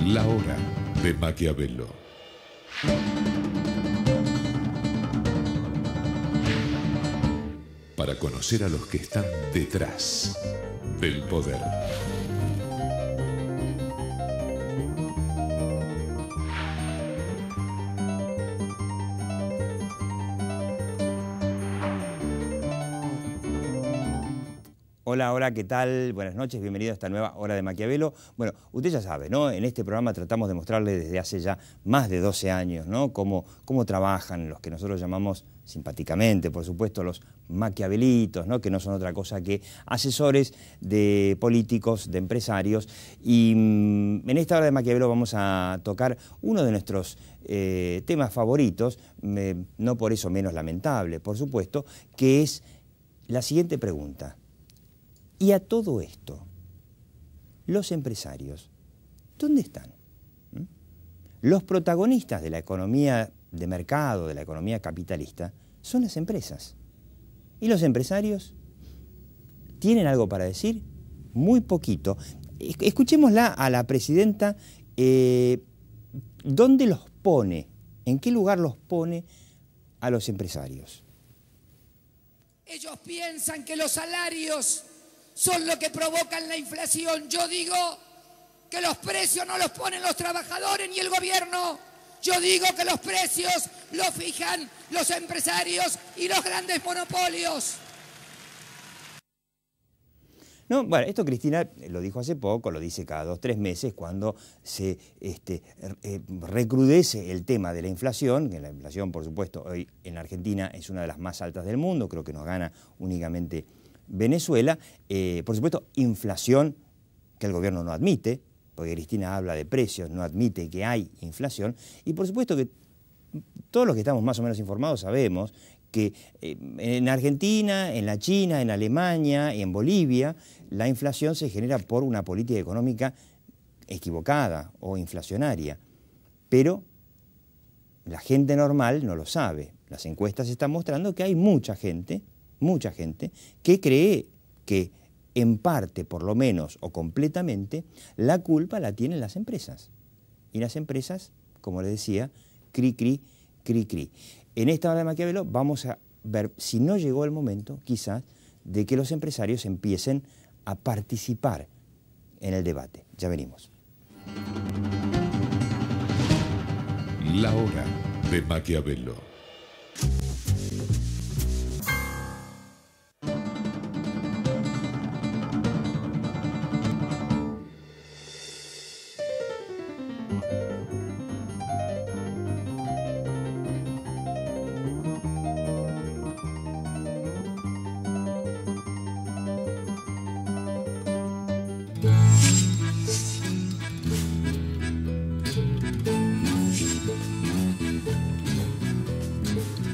La hora de Maquiavelo. Para conocer a los que están detrás del poder. Hola, hola, ¿qué tal? Buenas noches, bienvenido a esta nueva Hora de Maquiavelo. Bueno, usted ya sabe, ¿no? En este programa tratamos de mostrarle desde hace ya más de 12 años, ¿no? Cómo trabajan los que nosotros llamamos simpáticamente, por supuesto, los maquiavelitos, ¿no? Que no son otra cosa que asesores de políticos, de empresarios. Y en esta Hora de Maquiavelo vamos a tocar uno de nuestros temas favoritos, no por eso menos lamentable, por supuesto, que es la siguiente pregunta. Y a todo esto, los empresarios, ¿dónde están? Los protagonistas de la economía de mercado, de la economía capitalista, son las empresas. ¿Y los empresarios tienen algo para decir? Muy poquito. Escuchémosla a la presidenta, ¿dónde los pone? ¿En qué lugar los pone a los empresarios? Ellos piensan que los salarios son lo que provocan la inflación. Yo digo que los precios no los ponen los trabajadores ni el gobierno. Yo digo que los precios los fijan los empresarios y los grandes monopolios. No, bueno, esto Cristina lo dijo hace poco, lo dice cada 2 o 3 meses cuando se recrudece el tema de la inflación, que la inflación, por supuesto, hoy en Argentina es una de las más altas del mundo, creo que nos gana únicamente Venezuela. Por supuesto, inflación que el gobierno no admite, porque Cristina habla de precios, no admite que hay inflación, y por supuesto que todos los que estamos más o menos informados sabemos que en Argentina, en la China, en Alemania y en Bolivia, la inflación se genera por una política económica equivocada o inflacionaria. Pero la gente normal no lo sabe. Las encuestas están mostrando que hay mucha gente que cree que en parte, por lo menos, o completamente, la culpa la tienen las empresas. Y las empresas, como les decía, cri, cri, cri, cri. En esta Hora de Maquiavelo vamos a ver si no llegó el momento, quizás, de que los empresarios empiecen a participar en el debate. Ya venimos. La hora de Maquiavelo.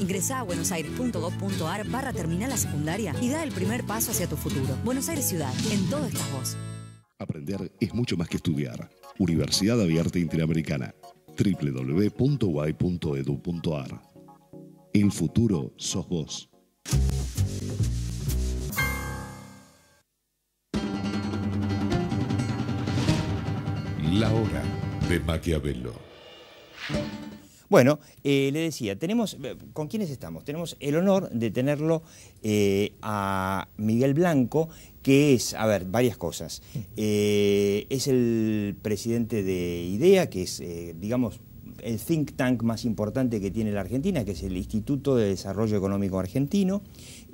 Ingresá a buenosaires.gov.ar/terminal la secundaria y da el primer paso hacia tu futuro. Buenos Aires Ciudad, en todo estás vos. Aprender es mucho más que estudiar. Universidad Abierta Interamericana. www.uay.edu.ar. El futuro sos vos. La hora de Maquiavelo. Bueno, le decía, ¿con quiénes estamos? Tenemos el honor de tenerlo a Miguel Blanco, que es, a ver, varias cosas. Es el presidente de IDEA, que es, digamos, el think tank más importante que tiene la Argentina, que es el Instituto de Desarrollo Económico Argentino,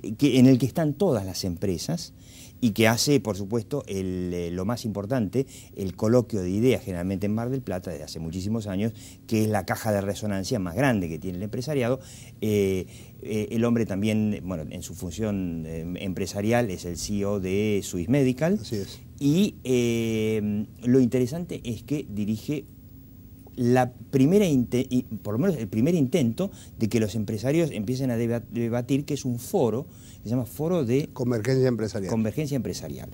en el que están todas las empresas, y que hace, por supuesto, lo más importante, el coloquio de ideas, generalmente en Mar del Plata, desde hace muchísimos años, que es la caja de resonancia más grande que tiene el empresariado. El hombre también, bueno, en su función empresarial, es el CEO de Swiss Medical. Así es. Y lo interesante es que dirige por lo menos el primer intento de que los empresarios empiecen a debatir, que es un foro, se llama Foro de Convergencia Empresarial. Convergencia Empresarial.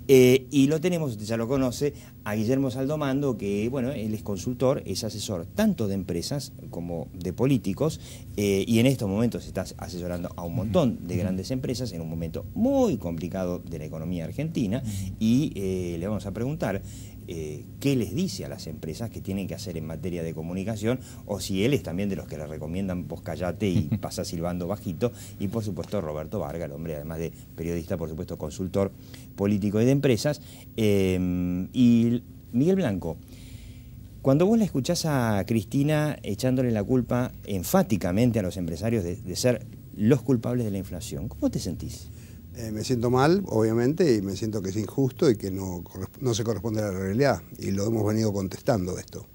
Y lo tenemos, usted ya lo conoce, a Guillermo Saldomando, que bueno, él es consultor, es asesor tanto de empresas como de políticos, y en estos momentos está asesorando a un montón de grandes empresas en un momento muy complicado de la economía argentina, y le vamos a preguntar qué les dice a las empresas que tienen que hacer en materia de comunicación, o si él es también de los que le recomiendan vos callate y pasá silbando bajito, y por supuesto Roberto Vargas, el hombre además de periodista, por supuesto consultor político y de empresas, y Miguel Blanco. Cuando vos la escuchás a Cristina echándole la culpa enfáticamente a los empresarios de ser los culpables de la inflación, ¿cómo te sentís? Me siento mal, obviamente, y me siento que es injusto y que no se corresponde a la realidad. Y lo hemos venido contestando esto.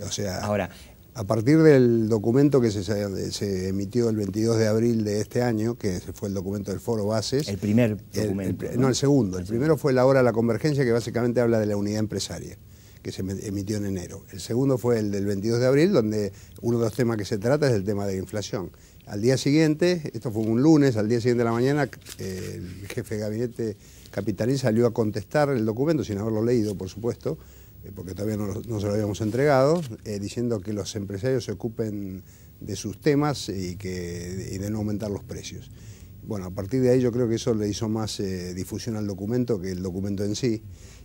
O sea, ahora, a partir del documento que se emitió el 22 de abril de este año, que fue el documento del Foro Bases. El primer documento. No, el segundo. El primero fue la hora de la convergencia, que básicamente habla de la unidad empresaria, que se emitió en enero. El segundo fue el del 22 de abril, donde uno de los temas que se trata es el tema de la inflación. Al día siguiente, esto fue un lunes, al día siguiente de la mañana, el jefe de gabinete capitalín salió a contestar el documento, sin haberlo leído, por supuesto, porque todavía no se lo habíamos entregado, diciendo que los empresarios se ocupen de sus temas y de no aumentar los precios. Bueno, a partir de ahí yo creo que eso le hizo más difusión al documento que el documento en sí.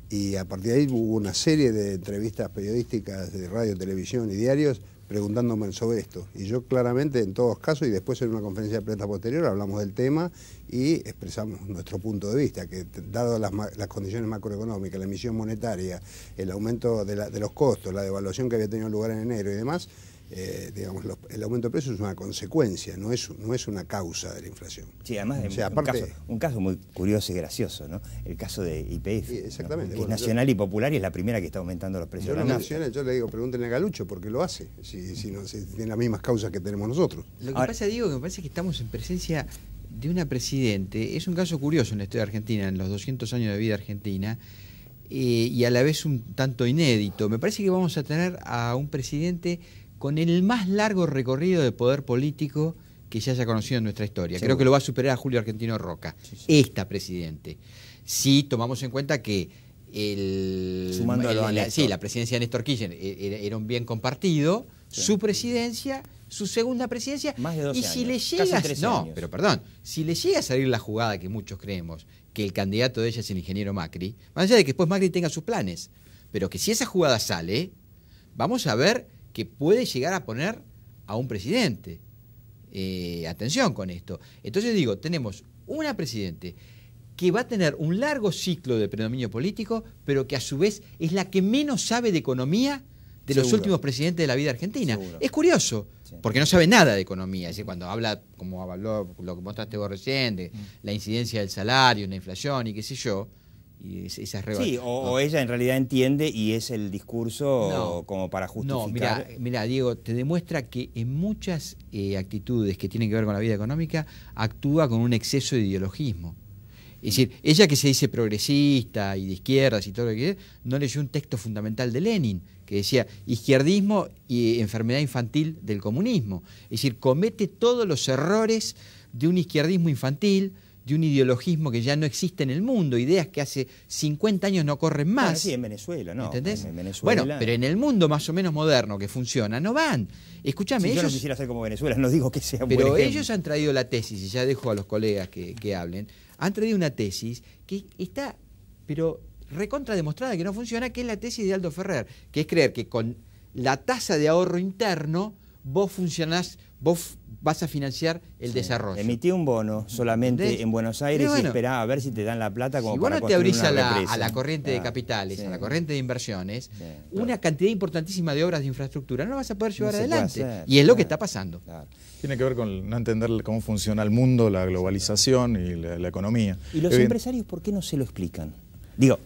Y a partir de ahí hubo una serie de entrevistas periodísticas de radio, televisión y diarios preguntándome sobre esto. Y yo claramente, en todos casos, y después en una conferencia de prensa posterior, hablamos del tema y expresamos nuestro punto de vista, que dado las condiciones macroeconómicas, la emisión monetaria, el aumento de los costos, la devaluación que había tenido lugar en enero y demás, digamos, el aumento de precios es una consecuencia, no es una causa de la inflación. Sí, además o sea, un caso muy curioso y gracioso, ¿no? El caso de YPF, sí, exactamente, ¿no? Que es nacional y popular y es la primera que está aumentando los precios. Yo le digo, pregúntenle a Galucho, porque lo hace, si tiene las mismas causas que tenemos nosotros. Lo que pasa, Diego, que me parece que estamos en presencia de una presidente, es un caso curioso en la historia argentina, en los 200 años de vida argentina, y a la vez un tanto inédito. Me parece que vamos a tener a un presidente con el más largo recorrido de poder político que se haya conocido en nuestra historia. Creo que lo va a superar a Julio Argentino Roca, esta presidente. Si tomamos en cuenta que la presidencia de Néstor Kirchner era un bien compartido, su presidencia, su segunda presidencia, más de 12 y si años, le llega, casi 13 años. pero perdón, si le llega a salir la jugada que muchos creemos, que el candidato de ella es el ingeniero Macri, más allá de que después Macri tenga sus planes, pero que si esa jugada sale, vamos a ver que puede llegar a poner a un presidente. Atención con esto. Entonces digo, tenemos una presidente que va a tener un largo ciclo de predominio político, pero que a su vez es la que menos sabe de economía de los últimos presidentes de la vida argentina. Seguro. Es curioso, porque no sabe nada de economía. Es decir, cuando habla, como habló lo que mostraste vos recién, de la incidencia del salario, la inflación y qué sé yo, y esas sí, o ella en realidad entiende y es el discurso como para justificar. No, mira, Diego, te demuestra que en muchas actitudes que tienen que ver con la vida económica actúa con un exceso de ideologismo. Es decir, ella que se dice progresista y de izquierdas y todo lo que quiere, no leyó un texto fundamental de Lenin que decía izquierdismo y enfermedad infantil del comunismo. Es decir, comete todos los errores de un izquierdismo infantil, de un ideologismo que ya no existe en el mundo, ideas que hace 50 años no corren más. Bueno, sí, en Venezuela, ¿no? ¿Entendés? En Venezuela. Bueno, pero en el mundo más o menos moderno que funciona, no van. Escúchame, si ellos... yo no quisiera ser como Venezuela, no digo que sea un pero buen ellos han traído la tesis, y ya dejo a los colegas que hablen, han traído una tesis que está, pero recontra demostrada que no funciona, que es la tesis de Aldo Ferrer, que es creer que con la tasa de ahorro interno vos vas a financiar el desarrollo. Emití un bono solamente en Buenos Aires y esperá a ver si te dan la plata como para construir una represa. Si vos no te abrís a la corriente de capitales, a la corriente de inversiones, una cantidad importantísima de obras de infraestructura no vas a poder llevar adelante. Y es lo que está pasando. Tiene que ver con no entender cómo funciona el mundo, la globalización y la economía. ¿Y los empresarios por qué no se lo explican? Digo,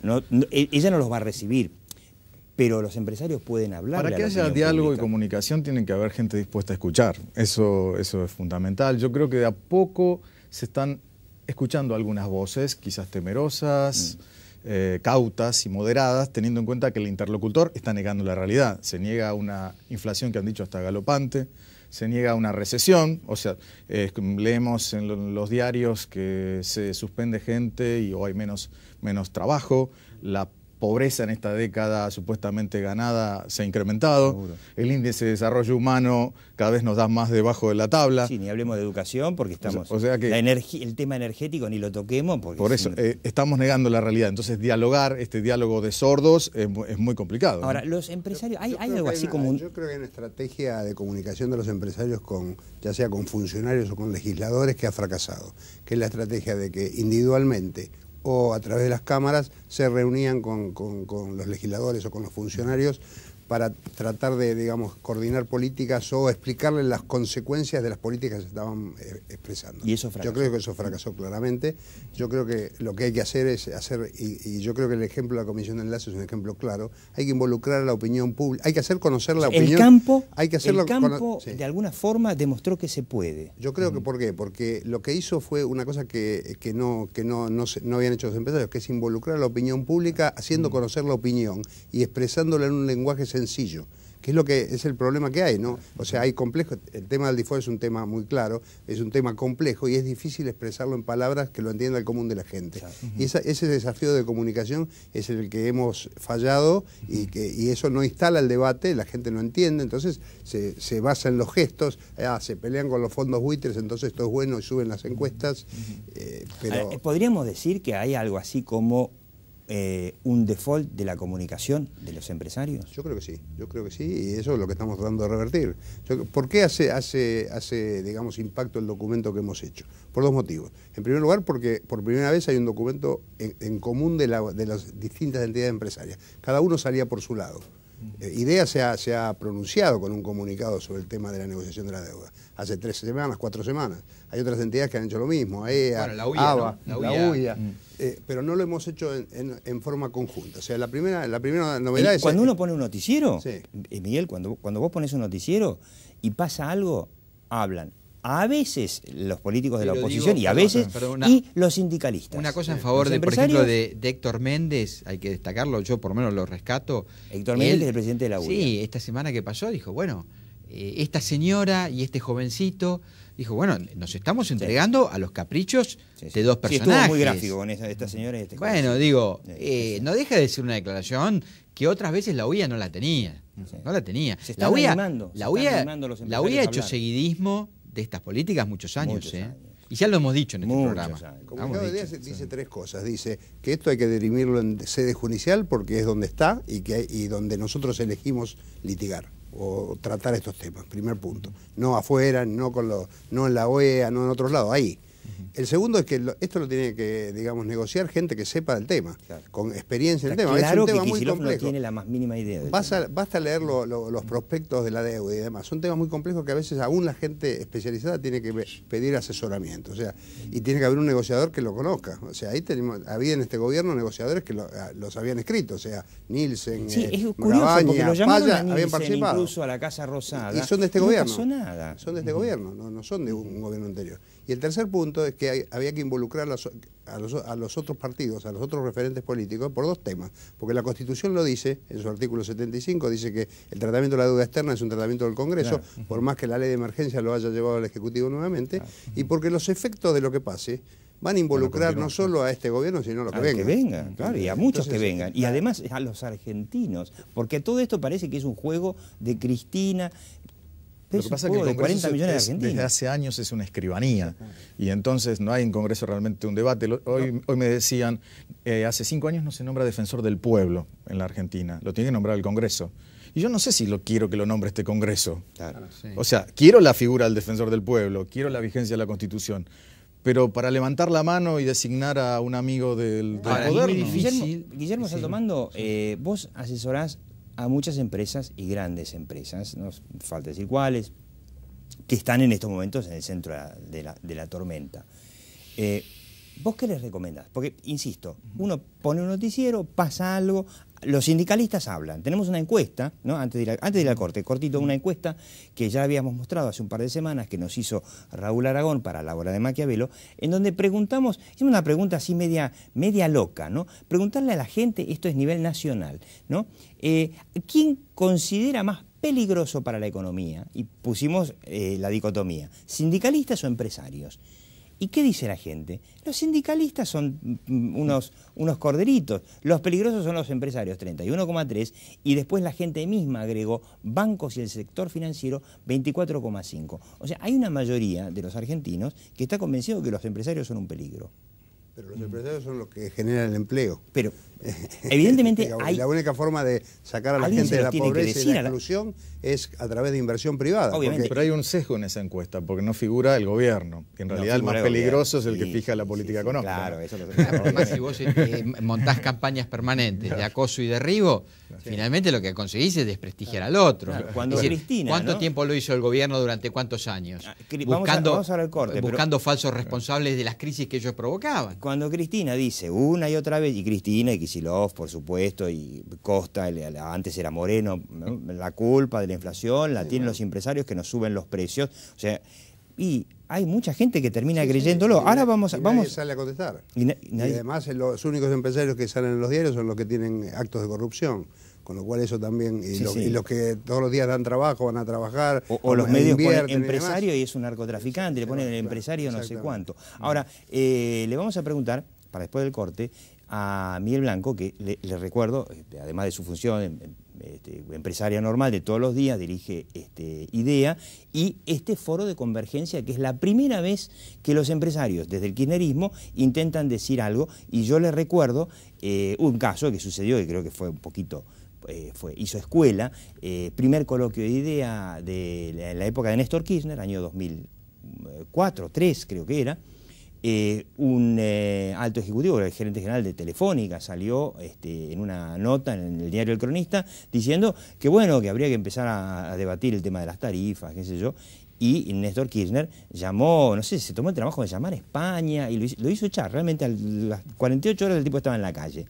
ella no los va a recibir, pero los empresarios pueden hablar. Para que haya diálogo y comunicación tiene que haber gente dispuesta a escuchar. Eso es fundamental. Yo creo que de a poco se están escuchando algunas voces, quizás temerosas, cautas y moderadas, teniendo en cuenta que el interlocutor está negando la realidad. Se niega a una inflación que han dicho hasta galopante, se niega a una recesión, o sea, leemos en los diarios que se suspende gente o hay menos trabajo, la pobreza en esta década supuestamente ganada se ha incrementado. Seguro. El índice de desarrollo humano cada vez nos da más debajo de la tabla. Sí, ni hablemos de educación porque estamos... O sea que- el tema energético ni lo toquemos porque... Por eso, estamos negando la realidad. Entonces, dialogar, este diálogo de sordos, es muy complicado, ¿no? Ahora, los empresarios... ¿Hay creo algo que así como un... Yo creo que hay una estrategia de comunicación de los empresarios ya sea con funcionarios o con legisladores, que ha fracasado, que es la estrategia de que individualmente o a través de las cámaras se reunían con los legisladores o con los funcionarios para tratar de, digamos, coordinar políticas o explicarles las consecuencias de las políticas que se estaban expresando. Y eso fracasó. Yo creo que eso fracasó claramente. Yo creo que lo que hay que hacer es y yo creo que el ejemplo de la Comisión de Enlace es un ejemplo claro, hay que involucrar a la opinión pública, hay que hacer conocer la opinión. El campo sí. de alguna forma demostró que se puede. Yo creo que, ¿por qué? Porque lo que hizo fue una cosa que no habían hecho los empresarios, que es involucrar a la opinión pública, haciendo conocer la opinión y expresándola en un lenguaje sencillo, que es lo que es el problema que hay, ¿no? O sea, hay complejo, el tema del DIFOR es un tema muy claro, es un tema complejo y es difícil expresarlo en palabras que lo entienda el común de la gente. Claro. Y ese desafío de comunicación es el que hemos fallado y eso no instala el debate, la gente no entiende, entonces se basa en los gestos, se pelean con los fondos buitres, entonces esto es bueno y suben las encuestas, pero... ¿Podríamos decir que hay algo así como un default de la comunicación de los empresarios? Yo creo que sí, y eso es lo que estamos tratando de revertir. ¿Por qué hace, digamos, impacto el documento que hemos hecho? Por dos motivos. En primer lugar, porque por primera vez hay un documento en común de las distintas entidades empresarias. Cada uno salía por su lado. IDEA se ha pronunciado con un comunicado sobre el tema de la negociación de la deuda. Hace 3 semanas, 4 semanas. Hay otras entidades que han hecho lo mismo, AEA, bueno, la UIA, ABA, ¿no? la UIA. Pero no lo hemos hecho en forma conjunta. O sea, la primera novedad es... Cuando uno pone un noticiero, sí. Miguel, cuando vos pones un noticiero y pasa algo, hablan. A veces los políticos de la oposición y a veces y los sindicalistas. Una cosa en favor de, por ejemplo, de Héctor Méndez, hay que destacarlo, yo por lo menos lo rescato. Héctor Méndez es el presidente de la UIA. Sí, esta semana que pasó dijo, bueno, esta señora y este jovencito, dijo, bueno, nos estamos entregando a los caprichos de dos personajes. Estuvo muy gráfico con esta señora y este jovencito. Bueno, digo, no deja de ser una declaración que otras veces la UIA no la tenía. Sí. No la tenía. La UIA ha hecho seguidismo de estas políticas muchos años. Y ya lo hemos dicho en este programa. El comunicado de IDEA dice 3 cosas. Dice que esto hay que dirimirlo en sede judicial porque es donde está y donde nosotros elegimos litigar o tratar estos temas. Primer punto. No afuera, no en la OEA, no en otros lados, ahí. El segundo es que esto lo tiene que, digamos, negociar gente que sepa del tema, claro, con experiencia en el tema. Claro, es un tema muy Kicillof complejo. No tiene la más mínima idea. Basta leer los prospectos de la deuda y demás. Son temas muy complejos que a veces aún la gente especializada tiene que pedir asesoramiento. O sea, y tiene que haber un negociador que lo conozca. O sea, ahí había en este gobierno negociadores que los habían escrito. O sea, Nielsen, sí, es curioso, Gabaña, porque lo llamaron Paya, a Nielsen, habían participado. Incluso a la Casa Rosada. Y son de este gobierno. No pasó nada. Son de este gobierno, no son de un gobierno anterior. Y el tercer punto es que había que involucrar a los otros partidos, a los otros referentes políticos, por 2 temas. Porque la Constitución lo dice, en su artículo 75, dice que el tratamiento de la deuda externa es un tratamiento del Congreso, claro, por más que la ley de emergencia lo haya llevado al Ejecutivo nuevamente, claro, y porque los efectos de lo que pase van a involucrar no solo a este gobierno, sino a los que vengan. Claro, y a muchos que vengan. Y además a los argentinos, porque todo esto parece que es un juego de Cristina. Lo que pasa es que el Congreso desde hace años es una escribanía y entonces no hay en Congreso realmente un debate. Hoy me decían, hace 5 años no se nombra defensor del pueblo en la Argentina, lo tiene que nombrar el Congreso. Y yo no sé si quiero que lo nombre este Congreso. Claro, sí. O sea, quiero la figura del defensor del pueblo, quiero la vigencia de la Constitución, pero para levantar la mano y designar a un amigo del poder... Es muy difícil. Guillermo Saltomando, vos asesorás a muchas empresas y grandes empresas, no falta decir cuáles, que están en estos momentos en el centro de la tormenta. ¿Vos qué les recomendás? Porque, insisto, uno pone un noticiero, pasa algo, los sindicalistas hablan. Tenemos una encuesta, ¿no? Antes de ir al corte, cortito, una encuesta que ya habíamos mostrado hace un par de semanas, que nos hizo Raúl Aragón para la obra de Maquiavelo, en donde hicimos una pregunta así media loca, ¿no? Preguntarle a la gente, esto es nivel nacional, ¿no? ¿Quién considera más peligroso para la economía? Y pusimos la dicotomía, ¿sindicalistas o empresarios? ¿Y qué dice la gente? Los sindicalistas son unos corderitos, los peligrosos son los empresarios, 31,3, y después la gente misma agregó bancos y el sector financiero, 24,5. O sea, hay una mayoría de los argentinos que está convencido que los empresarios son un peligro. Pero los empresarios son los que generan el empleo. Pero, evidentemente, hay... La única forma de sacar a la gente de la pobreza y la exclusión es a través de inversión privada. Obviamente. Pero hay un sesgo en esa encuesta, porque no figura el gobierno. En realidad el más peligroso es el que fija la política económica. Claro, eso lo Además, si vos montás campañas permanentes de acoso y derribo, finalmente lo que conseguís es desprestigiar al otro. Claro, cuando es decir, Cristina, ¿cuánto ¿no? tiempo lo hizo el gobierno durante cuántos años? Vamos a ver el corte, buscando falsos responsables de las crisis que ellos provocaban. Cuando Cristina dice una y otra vez, y Cristina y Kicillof, por supuesto, y Costa, antes era Moreno, ¿no? La culpa de la inflación la tienen los empresarios que nos suben los precios. O sea, y hay mucha gente que termina creyéndolo. Ahora vamos nadie sale a contestar. Y además los únicos empresarios que salen en los diarios son los que tienen actos de corrupción. Con lo cual eso también, y los que todos los días dan trabajo, van a trabajar. O los medios ponen empresario y es un narcotraficante, le ponen el empresario no sé cuánto. Ahora, le vamos a preguntar, para después del corte, a Miguel Blanco, que le recuerdo, además de su función empresaria normal de todos los días, dirige IDEA, y este foro de convergencia, que es la primera vez que los empresarios, desde el kirchnerismo, intentan decir algo, y yo le recuerdo un caso que sucedió, que creo que fue un poquito... hizo escuela, primer coloquio de IDEA de la época de Néstor Kirchner, año 2004, 2003 creo que era, un alto ejecutivo, el gerente general de Telefónica, salió en una nota en el diario El Cronista diciendo que bueno, que habría que empezar a debatir el tema de las tarifas, qué sé yo, y Néstor Kirchner llamó, no sé, se tomó el trabajo de llamar a España y lo hizo echar, realmente a las 48 horas el tipo estaba en la calle.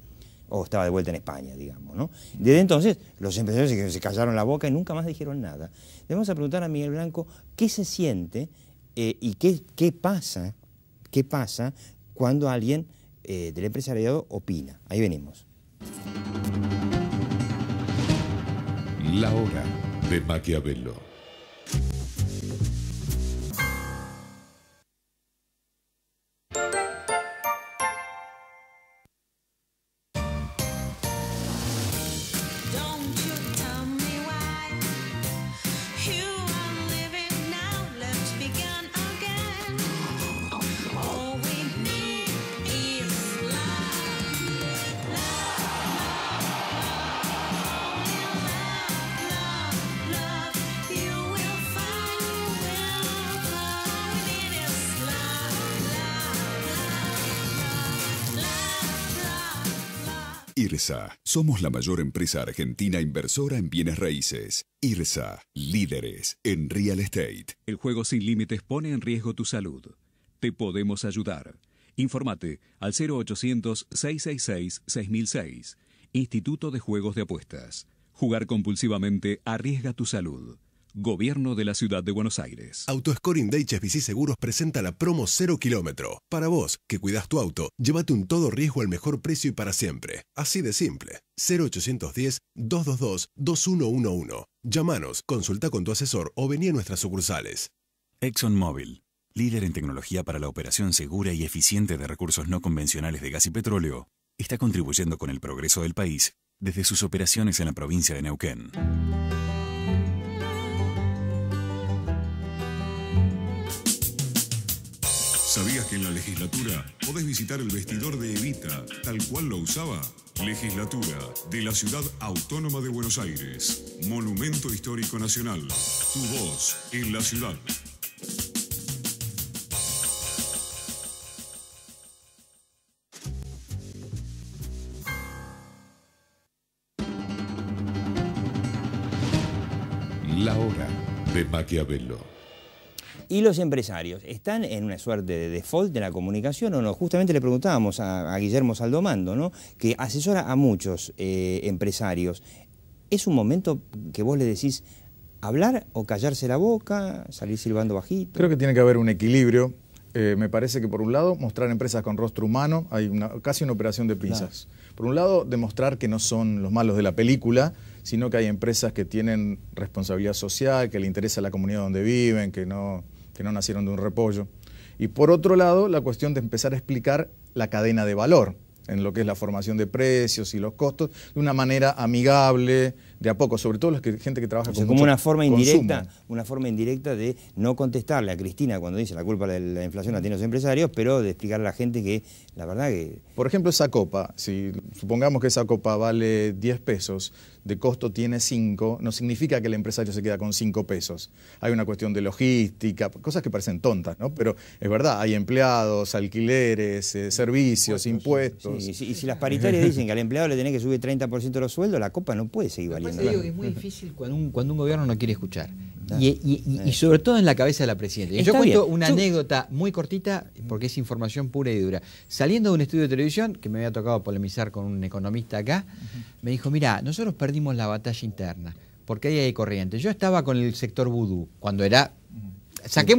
O estaba de vuelta en España, digamos, ¿no? Desde entonces, los empresarios se callaron la boca y nunca más dijeron nada. Le vamos a preguntar a Miguel Blanco qué se siente y qué pasa cuando alguien del empresariado opina. Ahí venimos. La hora de Maquiavelo. IRSA. Somos la mayor empresa argentina inversora en bienes raíces. IRSA. Líderes en real estate. El juego sin límites pone en riesgo tu salud. Te podemos ayudar. Informate al 0800-666-6006. Instituto de Juegos de Apuestas. Jugar compulsivamente arriesga tu salud. Gobierno de la Ciudad de Buenos Aires. Autoscoring de HSBC Seguros presenta la promo 0 kilómetro. Para vos, que cuidás tu auto, llévate un todo riesgo al mejor precio y para siempre. Así de simple. 0810-222-2111. Llámanos, consulta con tu asesor o vení a nuestras sucursales. ExxonMobil, líder en tecnología para la operación segura y eficiente de recursos no convencionales de gas y petróleo, está contribuyendo con el progreso del país desde sus operaciones en la provincia de Neuquén. ¿Sabías que en la legislatura podés visitar el vestidor de Evita, tal cual lo usaba? Legislatura de la Ciudad Autónoma de Buenos Aires. Monumento Histórico Nacional. Tu voz en la ciudad. La hora de Maquiavelo. ¿Y los empresarios están en una suerte de default de la comunicación o no? Justamente le preguntábamos a Guillermo Saldomando, ¿no?, que asesora a muchos empresarios. ¿Es un momento que vos le decís hablar o callarse la boca, salir silbando bajito? Creo que tiene que haber un equilibrio. Me parece que por un lado mostrar empresas con rostro humano, hay casi una operación de pinzas. Claro. Por un lado demostrar que no son los malos de la película, sino que hay empresas que tienen responsabilidad social, que le interesa a la comunidad donde viven, que no nacieron de un repollo. Y por otro lado, la cuestión de empezar a explicar la cadena de valor en lo que es la formación de precios y los costos de una manera amigable, de a poco, sobre todo gente que trabaja con como mucho una forma indirecta, consumo. una forma indirecta de no contestarle a Cristina cuando dice la culpa de la inflación la tienen los empresarios, pero de explicarle a la gente que la verdad que... Por ejemplo, esa copa, si supongamos que esa copa vale 10 pesos, de costo tiene 5, no significa que el empresario se queda con 5 pesos. Hay una cuestión de logística, cosas que parecen tontas, ¿no? Pero es verdad, hay empleados, alquileres, servicios, impuestos. Sí, y si las paritarias dicen que al empleado le tenés que subir 30% los sueldos, la copa no puede seguir valiendo. Te digo que es muy difícil cuando un gobierno no quiere escuchar. Y sobre todo en la cabeza de la presidenta. Yo cuento una anécdota muy cortita, porque es información pura y dura. Saliendo de un estudio de televisión, que me había tocado polemizar con un economista acá, me dijo, mira, nosotros perdimos la batalla interna, porque ahí hay corriente. Yo estaba con el sector vudú, cuando era...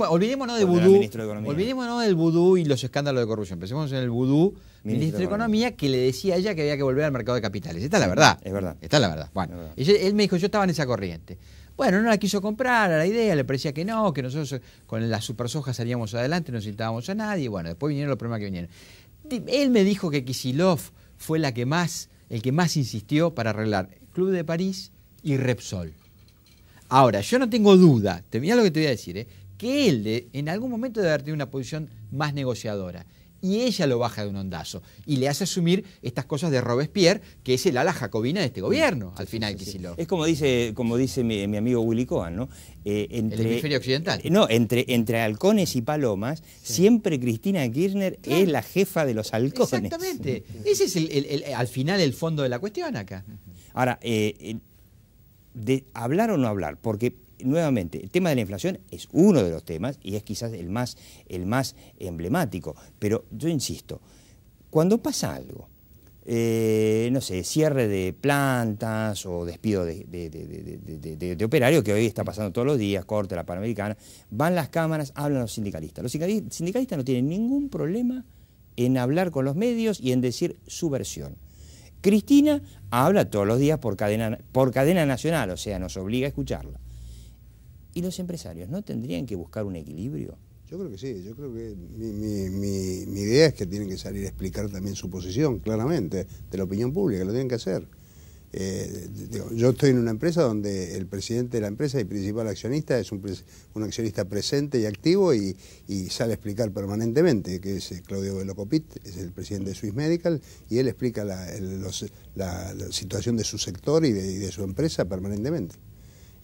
olvidémonos de vudú, olvidémonos del vudú y los escándalos de corrupción. Empecemos en el vudú, ministro de Economía, que le decía a ella que había que volver al mercado de capitales. Esta es la verdad. Es verdad. Esta es la verdad. Bueno, él me dijo, yo estaba en esa corriente. Bueno, no la quiso comprar a la idea, le parecía que no, que nosotros con la supersoja salíamos adelante, no necesitábamos a nadie. Bueno, después vinieron los problemas que vinieron. Él me dijo que Kicillof fue el que más insistió para arreglar Club de París y Repsol. Ahora, yo no tengo duda, mirá lo que te voy a decir, que él en algún momento debe haber tenido una posición más negociadora. Y ella lo baja de un ondazo y le hace asumir estas cosas de Robespierre, que es el ala jacobina de este gobierno, al final, Kicillof. Es como dice mi amigo Willy Cohen, ¿no? El hemisferio occidental. No, entre halcones y palomas, siempre Cristina Kirchner es la jefa de los halcones. Exactamente. Ese es al final el fondo de la cuestión acá. Ahora, de hablar o no hablar, porque nuevamente, el tema de la inflación es uno de los temas y es quizás el más emblemático. Pero yo insisto, cuando pasa algo, no sé, cierre de plantas o despido de operarios, que hoy está pasando todos los días, corte la Panamericana, van las cámaras, hablan los sindicalistas. Los sindicalistas no tienen ningún problema en hablar con los medios y en decir su versión. Cristina habla todos los días por cadena nacional, o sea, nos obliga a escucharla. ¿Y los empresarios no tendrían que buscar un equilibrio? Yo creo que sí, yo creo que mi idea es que tienen que salir a explicar también su posición, claramente, de la opinión pública, lo tienen que hacer. Yo estoy en una empresa donde el presidente de la empresa y principal accionista es un accionista presente y activo y sale a explicar permanentemente, que es Claudio Velocopit, es el presidente de Swiss Medical, y él explica la situación de su sector y de su empresa permanentemente.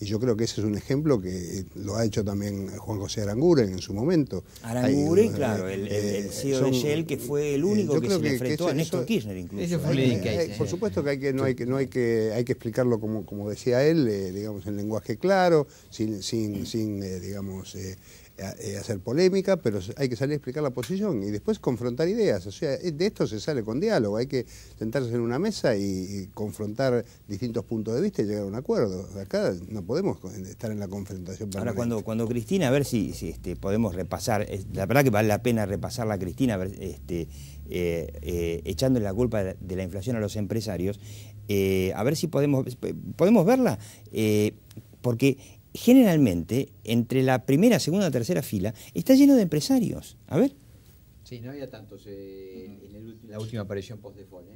Y yo creo que ese es un ejemplo que lo ha hecho también Juan José Aranguren en su momento. Aranguren, claro, el CEO de Shell, que fue el único que se le enfrentó a Néstor Kirchner incluso. Ese fue Por supuesto que hay que explicarlo como decía él, digamos, en lenguaje claro, sin hacer polémica, pero hay que salir a explicar la posición y después confrontar ideas. O sea, de esto se sale con diálogo, hay que sentarse en una mesa y confrontar distintos puntos de vista y llegar a un acuerdo. Acá no podemos estar en la confrontación permanente. Ahora, cuando Cristina, a ver si podemos repasar, la verdad que vale la pena repasarla a Cristina, echándole la culpa de la inflación a los empresarios, a ver si podemos verla, porque generalmente, entre la primera, segunda, tercera fila, está lleno de empresarios. A ver. Sí, no había tantos en la última aparición post-default.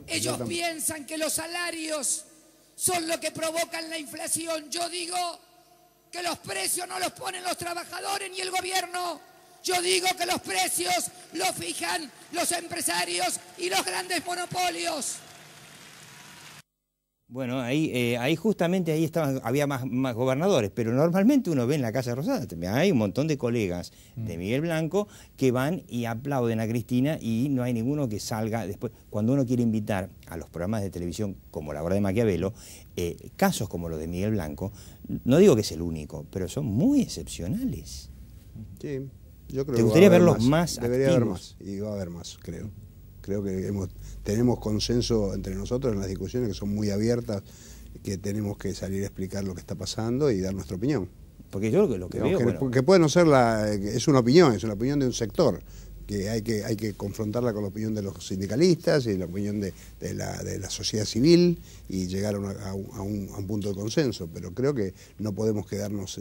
Ellos piensan que los salarios son lo que provocan la inflación. Yo digo que los precios no los ponen los trabajadores ni el gobierno. Yo digo que los precios los fijan los empresarios y los grandes monopolios. Bueno, ahí justamente había más gobernadores, pero normalmente uno ve en la Casa Rosada, hay un montón de colegas de Miguel Blanco que van y aplauden a Cristina y no hay ninguno que salga después. Cuando uno quiere invitar a los programas de televisión como La Hora de Maquiavelo, casos como los de Miguel Blanco, no digo que es el único, pero son muy excepcionales. Sí, yo creo ¿Te gustaría verlos más Debería activos? haber más, y va a haber más, creo. Creo que tenemos consenso entre nosotros en las discusiones que son muy abiertas, que tenemos que salir a explicar lo que está pasando y dar nuestra opinión. Porque yo lo que veo... Que puede no ser es una opinión de un sector, que hay que confrontarla con la opinión de los sindicalistas y la opinión de la sociedad civil y llegar a un punto de consenso, pero creo que no podemos quedarnos,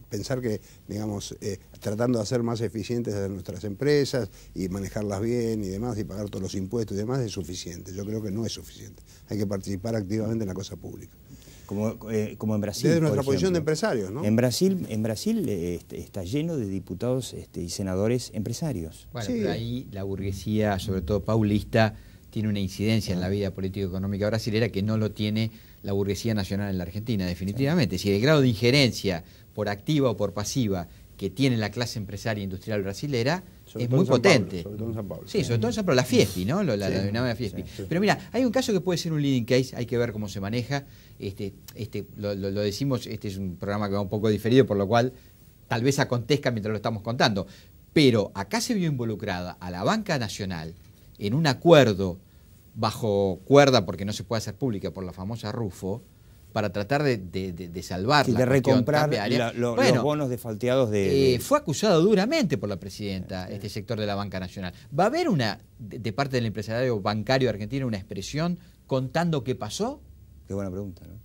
pensar que, digamos, tratando de hacer más eficientes a nuestras empresas y manejarlas bien y demás y pagar todos los impuestos y demás es suficiente. Yo creo que no es suficiente. Hay que participar activamente en la cosa pública. Como en Brasil. Desde nuestra posición de empresarios, ¿no? En Brasil está lleno de diputados y senadores empresarios. Bueno, Sí. pero ahí la burguesía, sobre todo paulista, tiene una incidencia en la vida político-económica brasilera que no lo tiene la burguesía nacional en la Argentina, definitivamente. Si el grado de injerencia, por activa o por pasiva, que tiene la clase empresaria industrial brasilera es muy potente. Sobre todo en San Pablo. Sí, sobre todo en San Pablo, la Fiespi, ¿no? La denominada Fiespi. Sí. Pero mira, hay un caso que puede ser un leading case, hay que ver cómo se maneja. Lo decimos, este es un programa que va un poco diferido, por lo cual tal vez acontezca mientras lo estamos contando. Pero acá se vio involucrada a la banca nacional en un acuerdo bajo cuerda, porque no se puede hacer pública por la famosa Rufo, para tratar de salvar la de recomprar cambiaria. los bonos defalteados fue acusado duramente por la presidenta este sector de la banca nacional. ¿Va a haber de parte del empresariado bancario argentino una expresión contando qué pasó? Qué buena pregunta, ¿no?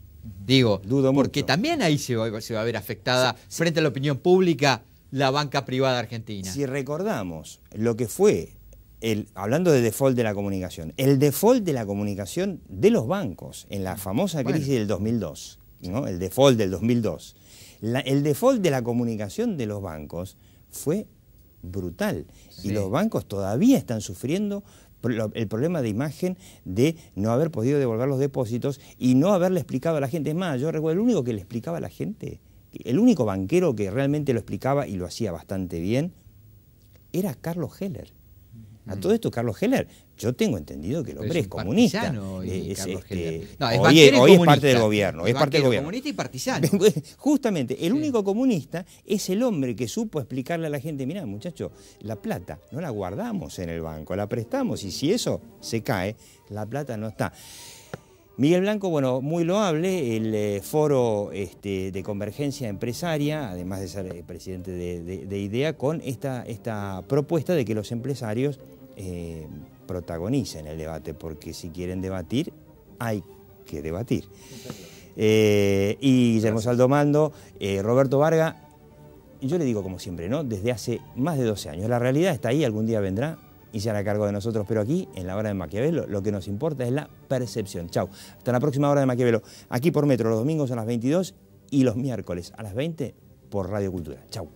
Digo, dudo porque mucho. también ahí se va a ver afectada frente a la opinión pública la banca privada argentina. Si recordamos lo que fue hablando de default de la comunicación, el default de la comunicación de los bancos en la famosa crisis del 2002, ¿no? El default del 2002. El default de la comunicación de los bancos fue brutal. Sí. Y los bancos todavía están sufriendo el problema de imagen de no haber podido devolver los depósitos y no haberle explicado a la gente. Es más, yo recuerdo, el único que le explicaba a la gente, el único banquero que realmente lo explicaba y lo hacía bastante bien, era Carlos Heller. A todo esto, Carlos Heller, yo tengo entendido que el hombre es comunista. Hoy es parte del gobierno. Es parte del gobierno. Comunista y partisano. Justamente, el único comunista es el hombre que supo explicarle a la gente, mirá, muchacho, la plata no la guardamos en el banco, la prestamos y si eso se cae, la plata no está. Miguel Blanco, bueno, muy loable, el foro de convergencia empresaria, además de ser presidente de IDEA, con esta propuesta de que los empresarios protagonicen el debate, porque si quieren debatir, hay que debatir. Y Guillermo Saldomando, Roberto Vargas, yo le digo como siempre, ¿no? Desde hace más de 12 años. La realidad está ahí, algún día vendrá y se hará cargo de nosotros, pero aquí, en la hora de Maquiavelo, lo que nos importa es la percepción. Chau. Hasta la próxima hora de Maquiavelo, aquí por Metro, los domingos a las 22 y los miércoles a las 20 por Radio Cultura. Chau.